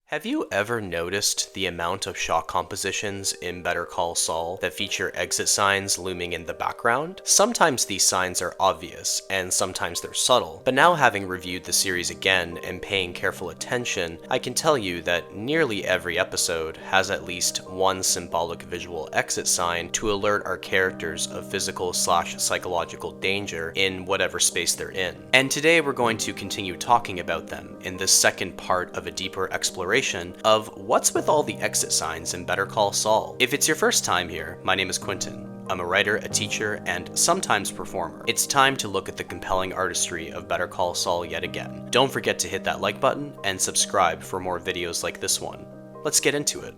Have you ever noticed the amount of shot compositions in Better Call Saul that feature exit signs looming in the background? Sometimes these signs are obvious, and sometimes they're subtle, but now having reviewed the series again and paying careful attention, I can tell you that nearly every episode has at least one symbolic visual exit sign to alert our characters of physical/psychological danger in whatever space they're in. And today we're going to continue talking about them in this second part of a deeper exploration of what's with all the exit signs in Better Call Saul. If it's your first time here, my name is Quentin. I'm a writer, a teacher, and sometimes performer. It's time to look at the compelling artistry of Better Call Saul yet again. Don't forget to hit that like button and subscribe for more videos like this one. Let's get into it.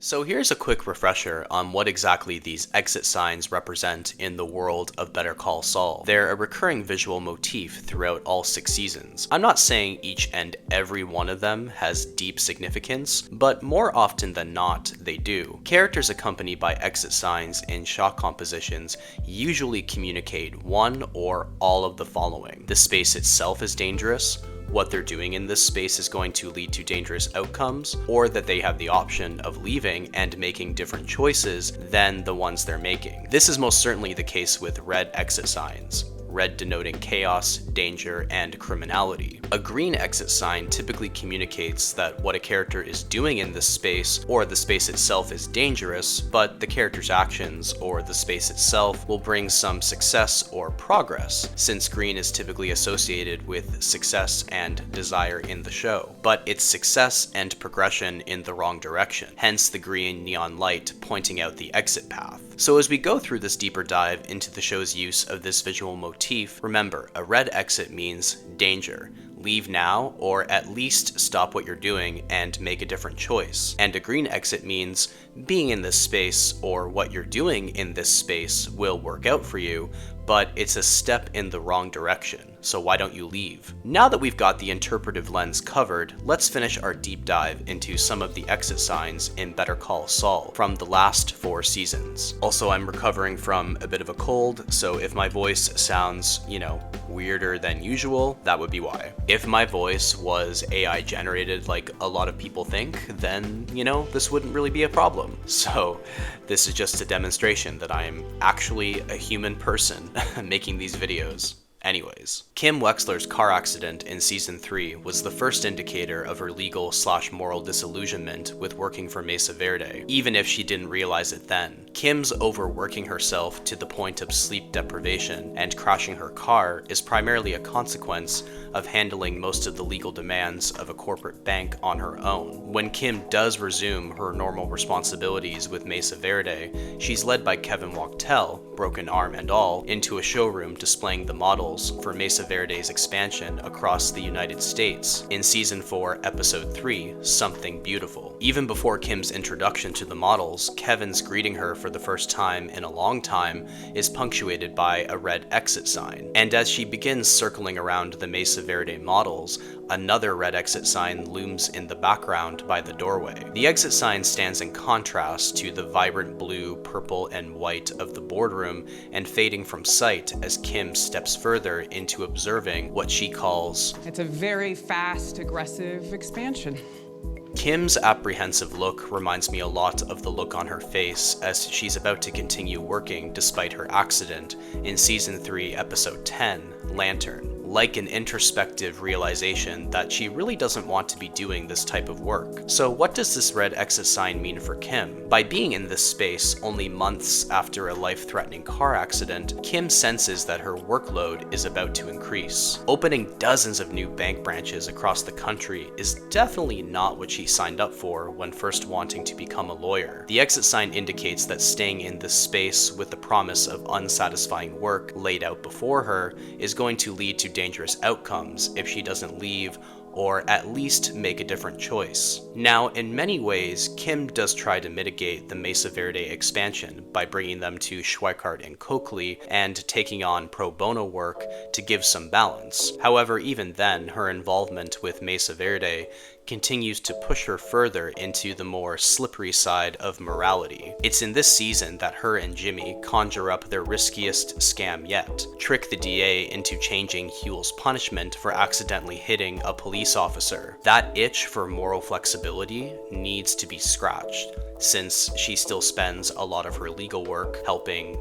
So here's a quick refresher on what exactly these exit signs represent in the world of Better Call Saul. They're a recurring visual motif throughout all 6 seasons. I'm not saying each and every one of them has deep significance, but more often than not, they do. Characters accompanied by exit signs in shot compositions usually communicate one or all of the following. The space itself is dangerous, what they're doing in this space is going to lead to dangerous outcomes, or that they have the option of leaving and making different choices than the ones they're making. This is most certainly the case with red exit signs. Red denoting chaos, danger, and criminality. A green exit sign typically communicates that what a character is doing in this space or the space itself is dangerous, but the character's actions or the space itself will bring some success or progress, since green is typically associated with success and desire in the show. But it's success and progression in the wrong direction, hence the green neon light pointing out the exit path. So as we go through this deeper dive into the show's use of this visual motif, remember, a red exit means danger. Leave now, or at least stop what you're doing and make a different choice. And a green exit means being in this space or what you're doing in this space will work out for you, but it's a step in the wrong direction, so why don't you leave? Now that we've got the interpretive lens covered, let's finish our deep dive into some of the exit signs in Better Call Saul from the last 4 seasons. Also, I'm recovering from a bit of a cold, so if my voice sounds, weirder than usual, that would be why. If my voice was AI generated like a lot of people think, then, this wouldn't really be a problem. So this is just a demonstration that I'm actually a human person making these videos. Anyways, Kim Wexler's car accident in season 3 was the first indicator of her legal/moral disillusionment with working for Mesa Verde, even if she didn't realize it then. Kim's overworking herself to the point of sleep deprivation and crashing her car is primarily a consequence of handling most of the legal demands of a corporate bank on her own. When Kim does resume her normal responsibilities with Mesa Verde, she's led by Kevin Wachtel, broken arm and all, into a showroom displaying the models for Mesa Verde's expansion across the United States in season 4, episode 3, Something Beautiful. Even before Kim's introduction to the models, Kevin's greeting her for the first time in a long time is punctuated by a red exit sign. And as she begins circling around the Mesa Verde models, another red exit sign looms in the background by the doorway. The exit sign stands in contrast to the vibrant blue, purple, and white of the boardroom and fading from sight as Kim steps further into observing what she calls, "It's a very fast, aggressive expansion." Kim's apprehensive look reminds me a lot of the look on her face as she's about to continue working despite her accident in season 3, episode 10, Lantern. Like an introspective realization that she really doesn't want to be doing this type of work. So what does this red exit sign mean for Kim? By being in this space only months after a life-threatening car accident, Kim senses that her workload is about to increase. Opening dozens of new bank branches across the country is definitely not what she signed up for when first wanting to become a lawyer. The exit sign indicates that staying in this space with the promise of unsatisfying work laid out before her is going to lead to dangerous outcomes if she doesn't leave or at least make a different choice. Now, in many ways, Kim does try to mitigate the Mesa Verde expansion by bringing them to Schweikart and Coakley and taking on pro bono work to give some balance. However, even then, her involvement with Mesa Verde continues to push her further into the more slippery side of morality. It's in this season that her and Jimmy conjure up their riskiest scam yet, trick the DA into changing Huel's punishment for accidentally hitting a police officer. That itch for moral flexibility needs to be scratched, since she still spends a lot of her legal work helping,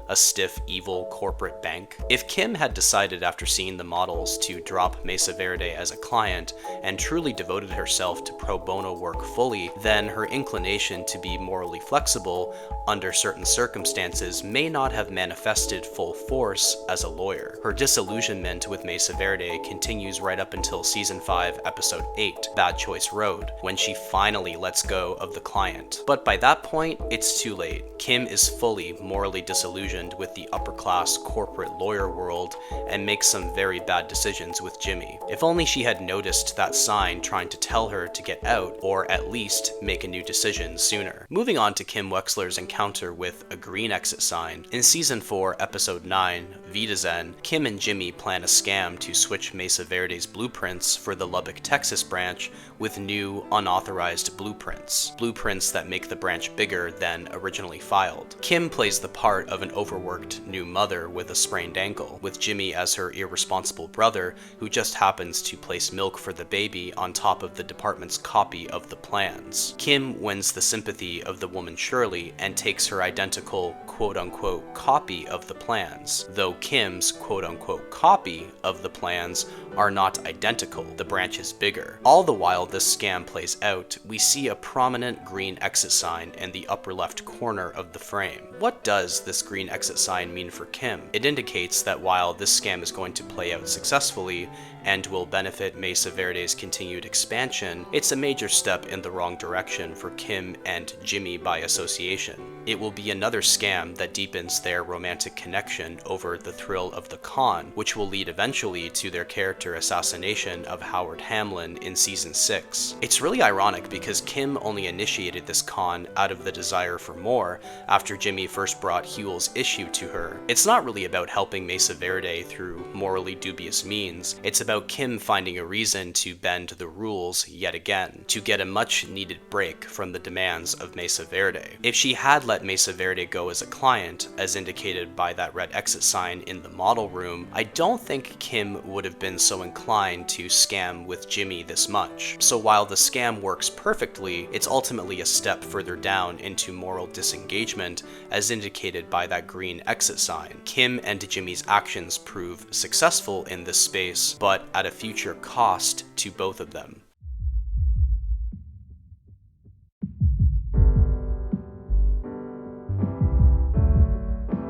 a stiff, evil corporate bank. If Kim had decided after seeing the models to drop Mesa Verde as a client and truly devoted herself to pro bono work fully, then her inclination to be morally flexible under certain circumstances may not have manifested full force as a lawyer. Her disillusionment with Mesa Verde continues right up until season 5, episode 8, Bad Choice Road, when she finally lets go of the client. But by that point, it's too late. Kim is fully morally disillusioned with the upper-class corporate lawyer world and makes some very bad decisions with Jimmy. If only she had noticed that sign trying to tell her to get out, or at least make a new decision sooner. Moving on to Kim Wexler's encounter with a green exit sign. In season 4, episode 9, Vitazen, Kim and Jimmy plan a scam to switch Mesa Verde's blueprints for the Lubbock, Texas branch with new, unauthorized blueprints. Blueprints that make the branch bigger than originally filed. Kim plays the part of an overworked new mother with a sprained ankle, with Jimmy as her irresponsible brother who just happens to place milk for the baby on top of the department's copy of the plans. Kim wins the sympathy of the woman Shirley and takes her identical quote-unquote copy of the plans, though Kim's quote-unquote copy of the plans are not identical, the branch is bigger. All the while this scam plays out, we see a prominent green exit sign in the upper left corner of the frame. What does this green exit sign mean for Kim? It indicates that while this scam is going to play out successfully and will benefit Mesa Verde's continued expansion, it's a major step in the wrong direction for Kim and Jimmy by association. It will be another scam that deepens their romantic connection over the thrill of the con, which will lead eventually to their character assassination of Howard Hamlin in season 6. It's really ironic because Kim only initiated this con out of the desire for more after Jimmy first brought Huel's issue to her. It's not really about helping Mesa Verde through morally dubious means, it's about Kim finding a reason to bend the rules yet again, to get a much needed break from the demands of Mesa Verde. If she had let Mesa Verde go as a client, as indicated by that red exit sign in the model room, I don't think Kim would have been so inclined to scam with Jimmy this much. So while the scam works perfectly, it's ultimately a step further down into moral disengagement, as indicated by that green exit sign. Kim and Jimmy's actions prove successful in this space, but at a future cost to both of them.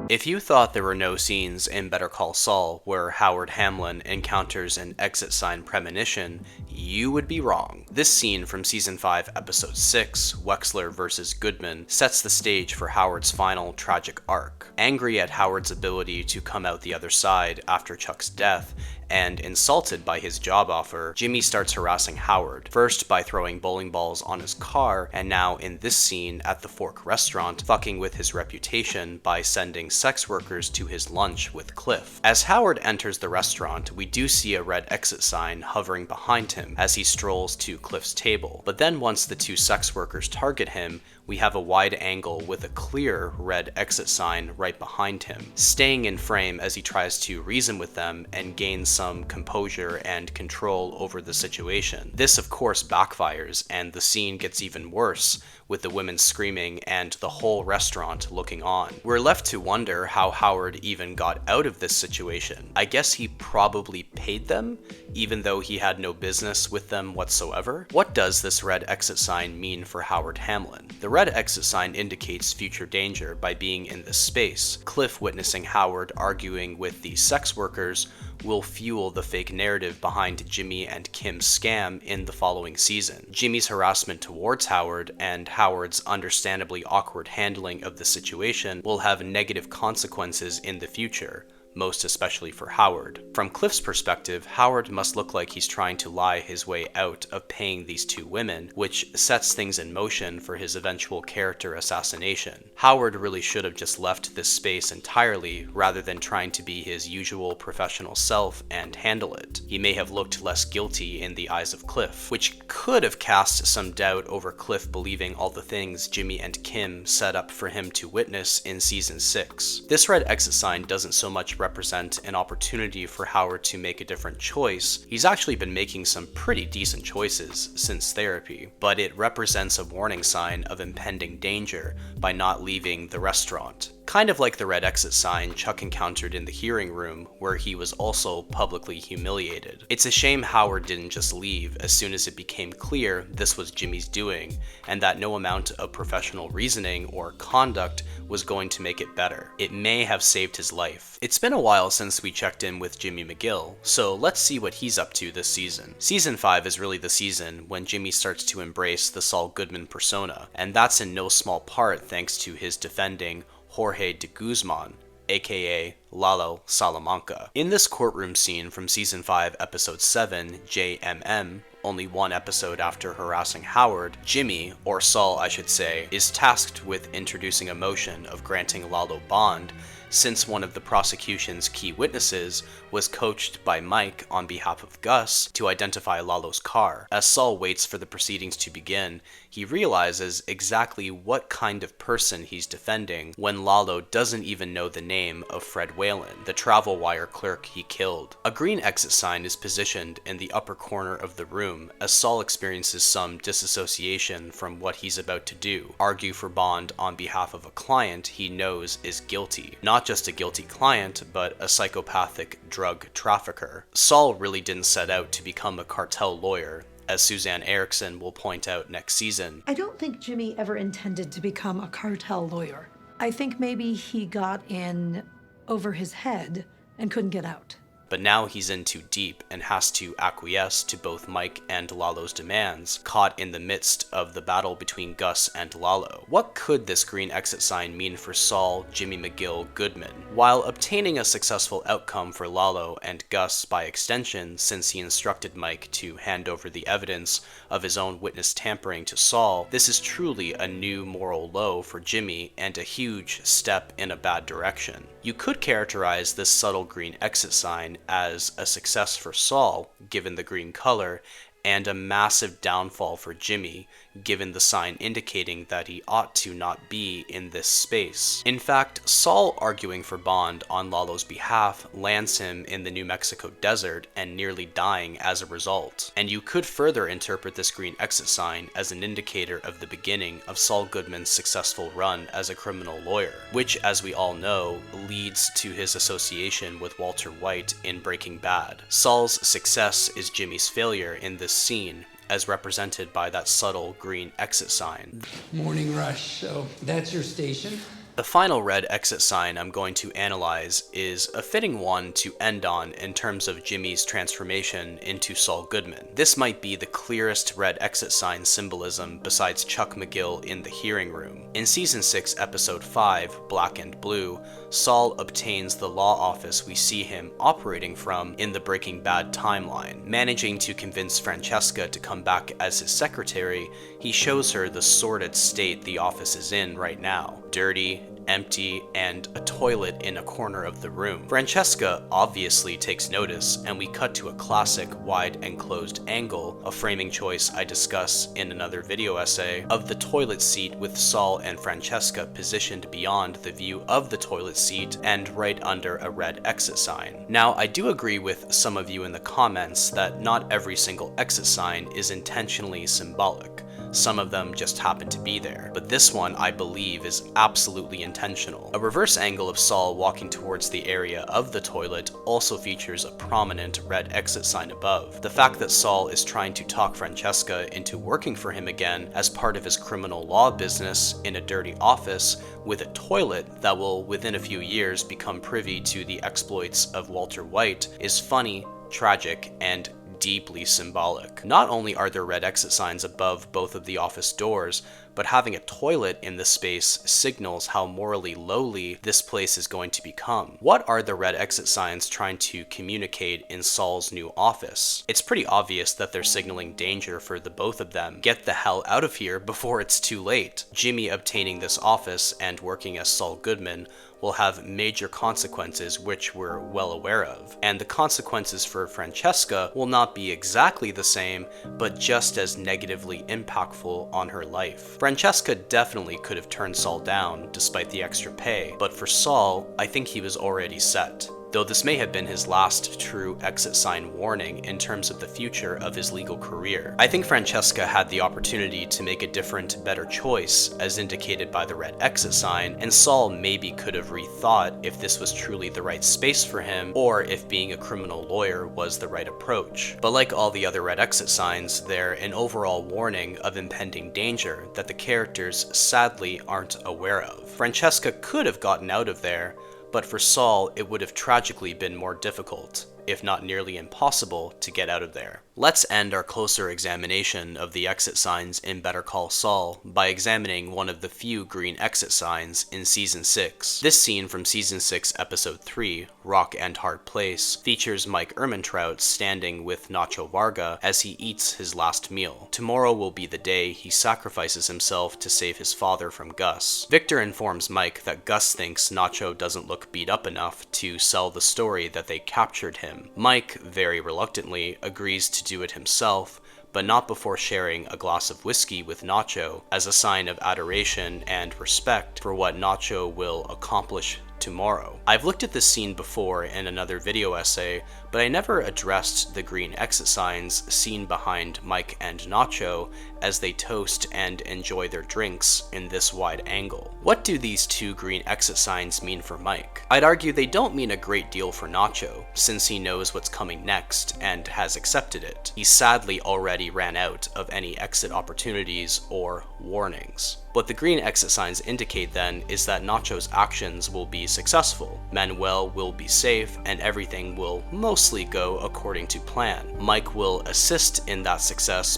If you thought there were no scenes in Better Call Saul where Howard Hamlin encounters an exit sign premonition, you would be wrong. This scene from season 5, episode 6, Wexler vs. Goodman, sets the stage for Howard's final tragic arc. Angry at Howard's ability to come out the other side after Chuck's death, and insulted by his job offer, Jimmy starts harassing Howard, first by throwing bowling balls on his car, and now in this scene at the Fork restaurant, fucking with his reputation by sending sex workers to his lunch with Cliff. As Howard enters the restaurant, we do see a red exit sign hovering behind him as he strolls to Cliff's table, but then once the two sex workers target him, we have a wide angle with a clear red exit sign right behind him, staying in frame as he tries to reason with them and gain some composure and control over the situation. This of course backfires, and the scene gets even worse, with the women screaming and the whole restaurant looking on. We're left to wonder how Howard even got out of this situation. I guess he probably paid them, even though he had no business with them whatsoever. What does this red exit sign mean for Howard Hamlin? The red exit sign indicates future danger by being in this space. Cliff witnessing Howard arguing with the sex workers will fuel the fake narrative behind Jimmy and Kim's scam in the following season. Jimmy's harassment towards Howard and Howard's understandably awkward handling of the situation will have negative consequences in the future, most especially for Howard. From Cliff's perspective, Howard must look like he's trying to lie his way out of paying these two women, which sets things in motion for his eventual character assassination. Howard really should have just left this space entirely rather than trying to be his usual professional self and handle it. He may have looked less guilty in the eyes of Cliff, which could have cast some doubt over Cliff believing all the things Jimmy and Kim set up for him to witness in season 6. This red exit sign doesn't so much represent an opportunity for Howard to make a different choice. He's actually been making some pretty decent choices since therapy, but it represents a warning sign of impending danger by not leaving the restaurant. Kind of like the red exit sign Chuck encountered in the hearing room, where he was also publicly humiliated. It's a shame Howard didn't just leave as soon as it became clear this was Jimmy's doing, and that no amount of professional reasoning or conduct was going to make it better. It may have saved his life. It's been a while since we checked in with Jimmy McGill, so let's see what he's up to this season. Season 5 is really the season when Jimmy starts to embrace the Saul Goodman persona, and that's in no small part thanks to his defending Jorge de Guzman, aka Lalo Salamanca. In this courtroom scene from season 5 episode 7, JMM, only one episode after harassing Howard, Jimmy, or Saul I should say, is tasked with introducing a motion of granting Lalo bond, since one of the prosecution's key witnesses was coached by Mike on behalf of Gus to identify Lalo's car. As Saul waits for the proceedings to begin, he realizes exactly what kind of person he's defending when Lalo doesn't even know the name of Fred Whalen, the travel wire clerk he killed. A green exit sign is positioned in the upper corner of the room as Saul experiences some disassociation from what he's about to do, argue for bond on behalf of a client he knows is guilty. Not just a guilty client, but a psychopathic drug trafficker. Saul really didn't set out to become a cartel lawyer, as Suzanne Erickson will point out next season. I don't think Jimmy ever intended to become a cartel lawyer. I think maybe he got in over his head and couldn't get out. But now he's in too deep and has to acquiesce to both Mike and Lalo's demands, caught in the midst of the battle between Gus and Lalo. What could this green exit sign mean for Saul, Jimmy McGill, Goodman? While obtaining a successful outcome for Lalo and Gus by extension, since he instructed Mike to hand over the evidence of his own witness tampering to Saul, this is truly a new moral low for Jimmy and a huge step in a bad direction. You could characterize this subtle green exit sign as a success for Saul, given the green color, and a massive downfall for Jimmy, given the sign indicating that he ought to not be in this space. In fact, Saul arguing for bond on Lalo's behalf lands him in the New Mexico desert and nearly dying as a result. And you could further interpret this green exit sign as an indicator of the beginning of Saul Goodman's successful run as a criminal lawyer, which, as we all know, leads to his association with Walter White in Breaking Bad. Saul's success is Jimmy's failure in this scene, as represented by that subtle green exit sign. Morning rush, so that's your station? The final red exit sign I'm going to analyze is a fitting one to end on in terms of Jimmy's transformation into Saul Goodman. This might be the clearest red exit sign symbolism besides Chuck McGill in the hearing room. In season 6 episode 5, Black and Blue, Saul obtains the law office we see him operating from in the Breaking Bad timeline. Managing to convince Francesca to come back as his secretary, he shows her the sordid state the office is in right now. Dirty, empty, and a toilet in a corner of the room. Francesca obviously takes notice, and we cut to a classic wide and closed angle, a framing choice I discuss in another video essay, of the toilet seat with Saul and Francesca positioned beyond the view of the toilet seat and right under a red exit sign. Now, I do agree with some of you in the comments that not every single exit sign is intentionally symbolic. Some of them just happen to be there, but this one I believe is absolutely intentional. A reverse angle of Saul walking towards the area of the toilet also features a prominent red exit sign above. The fact that Saul is trying to talk Francesca into working for him again as part of his criminal law business in a dirty office with a toilet that will within a few years become privy to the exploits of Walter White is funny, tragic, and deeply symbolic. Not only are there red exit signs above both of the office doors, but having a toilet in the space signals how morally lowly this place is going to become. What are the red exit signs trying to communicate in Saul's new office? It's pretty obvious that they're signaling danger for the both of them. Get the hell out of here before it's too late. Jimmy obtaining this office and working as Saul Goodman will have major consequences which we're well aware of. And the consequences for Francesca will not be exactly the same, but just as negatively impactful on her life. Francesca definitely could have turned Saul down despite the extra pay, but for Saul, I think he was already set. Though this may have been his last true exit sign warning in terms of the future of his legal career. I think Francesca had the opportunity to make a different, better choice, as indicated by the red exit sign, and Saul maybe could have rethought if this was truly the right space for him, or if being a criminal lawyer was the right approach. But like all the other red exit signs, they're an overall warning of impending danger that the characters sadly aren't aware of. Francesca could have gotten out of there, but for Saul, it would have tragically been more difficult, if not nearly impossible, to get out of there. Let's end our closer examination of the exit signs in Better Call Saul by examining one of the few green exit signs in Season 6. This scene from Season 6, Episode 3, Rock and Hard Place, features Mike Ehrmantraut standing with Nacho Varga as he eats his last meal. Tomorrow will be the day he sacrifices himself to save his father from Gus. Victor informs Mike that Gus thinks Nacho doesn't look beat up enough to sell the story that they captured him. Mike, very reluctantly, agrees to do it himself, but not before sharing a glass of whiskey with Nacho as a sign of adoration and respect for what Nacho will accomplish tomorrow. I've looked at this scene before in another video essay, but I never addressed the green exit signs seen behind Mike and Nacho as they toast and enjoy their drinks in this wide angle. What do these two green exit signs mean for Mike? I'd argue they don't mean a great deal for Nacho, since he knows what's coming next and has accepted it. He sadly already ran out of any exit opportunities or warnings. What the green exit signs indicate then is that Nacho's actions will be successful, Manuel will be safe, and everything will mostly go according to plan. Mike will assist in that success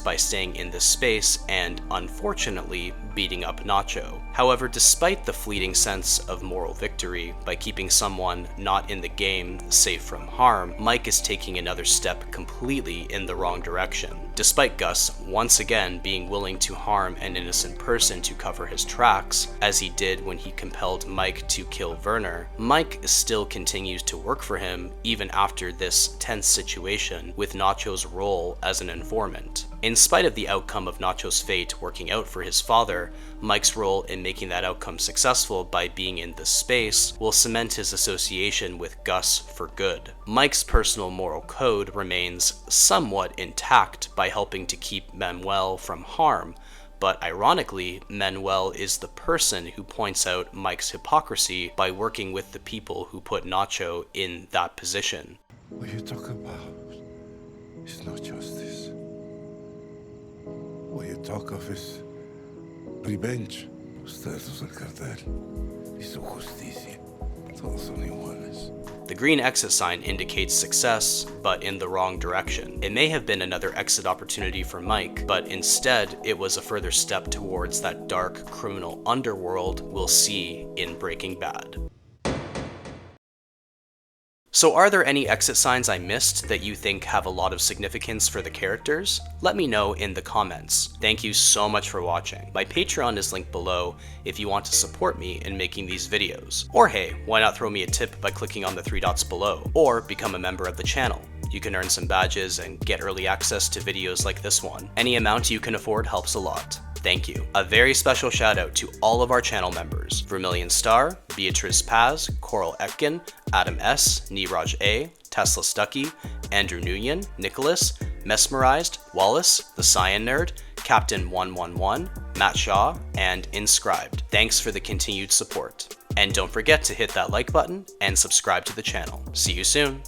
by staying in this space and, unfortunately, beating up Nacho. However, despite the fleeting sense of moral victory by keeping someone not in the game safe from harm, Mike is taking another step completely in the wrong direction. Despite Gus once again being willing to harm an innocent person to cover his tracks, as he did when he compelled Mike to kill Werner, Mike still continues to work for him even after this tense situation with Nacho's role as an informant. In spite of the outcome of Nacho's fate working out for his father, Mike's role in making that outcome successful by being in this space will cement his association with Gus for good. Mike's personal moral code remains somewhat intact by helping to keep Manuel from harm, but ironically, Manuel is the person who points out Mike's hypocrisy by working with the people who put Nacho in that position. What you talk about is not justice. What you talk of is revenge. Ustedes del cartel y su justicia. Todos son iguales. The green exit sign indicates success, but in the wrong direction. It may have been another exit opportunity for Mike, but instead it was a further step towards that dark criminal underworld we'll see in Breaking Bad. So are there any exit signs I missed that you think have a lot of significance for the characters? Let me know in the comments. Thank you so much for watching. My Patreon is linked below if you want to support me in making these videos. Or hey, why not throw me a tip by clicking on the 3 dots below, or become a member of the channel. You can earn some badges and get early access to videos like this one. Any amount you can afford helps a lot. Thank you. A very special shout out to all of our channel members: Vermilion Star, Beatrice Paz, Coral Etkin, Adam S, Niraj A, Tesla Stucky, Andrew Nguyen, Nicholas, Mesmerized, Wallace, The Cyan Nerd, Captain 111, Matt Shaw, and Inscribed. Thanks for the continued support. And don't forget to hit that like button and subscribe to the channel. See you soon.